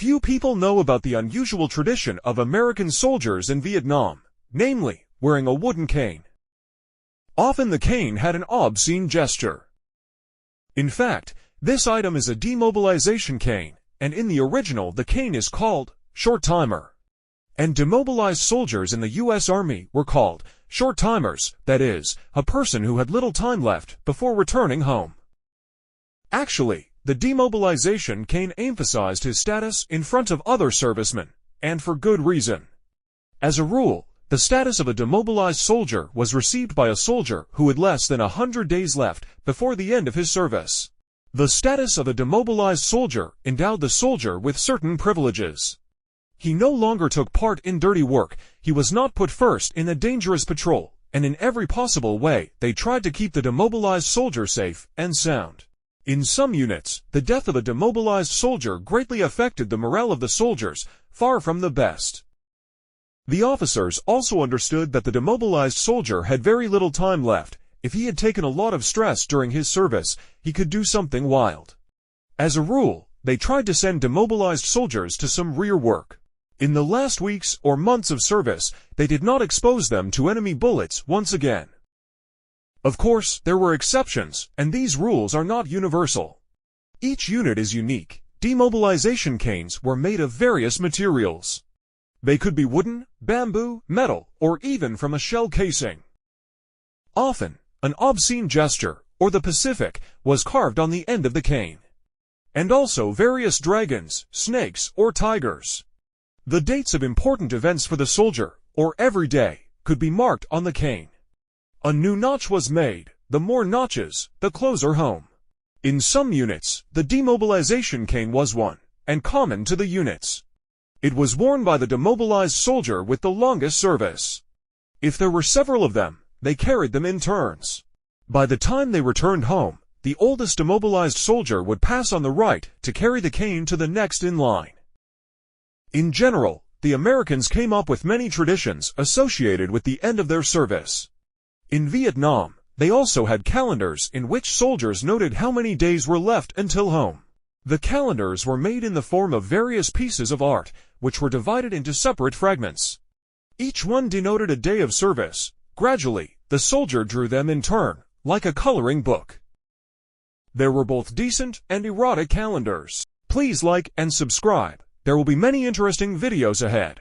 Few people know about the unusual tradition of American soldiers in Vietnam, namely, wearing a wooden cane. Often the cane had an obscene gesture. In fact, this item is a demobilization cane, and in the original the cane is called short-timer. And demobilized soldiers in the U.S. Army were called short-timers, that is, a person who had little time left before returning home. Actually, the demobilization cane emphasized his status in front of other servicemen, and for good reason. As a rule, the status of a demobilized soldier was received by a soldier who had less than 100 days left before the end of his service. The status of a demobilized soldier endowed the soldier with certain privileges. He no longer took part in dirty work, he was not put first in a dangerous patrol, and in every possible way they tried to keep the demobilized soldier safe and sound. In some units, the death of a demobilized soldier greatly affected the morale of the soldiers, far from the best. The officers also understood that the demobilized soldier had very little time left. If he had taken a lot of stress during his service, he could do something wild. As a rule, they tried to send demobilized soldiers to some rear work. In the last weeks or months of service, they did not expose them to enemy bullets once again. Of course, there were exceptions, and these rules are not universal. Each unit is unique. Demobilization canes were made of various materials. They could be wooden, bamboo, metal, or even from a shell casing. Often, an obscene gesture, or the Pacific, was carved on the end of the cane. And also various dragons, snakes, or tigers. The dates of important events for the soldier, or every day, could be marked on the cane. A new notch was made. The more notches, the closer home. In some units, the demobilization cane was one, and common to the units. It was worn by the demobilized soldier with the longest service. If there were several of them, they carried them in turns. By the time they returned home, the oldest demobilized soldier would pass on the right to carry the cane to the next in line. In general, the Americans came up with many traditions associated with the end of their service. In Vietnam, they also had calendars in which soldiers noted how many days were left until home. The calendars were made in the form of various pieces of art, which were divided into separate fragments. Each one denoted a day of service. Gradually, the soldier drew them in turn, like a coloring book. There were both decent and erotic calendars. Please like and subscribe. There will be many interesting videos ahead.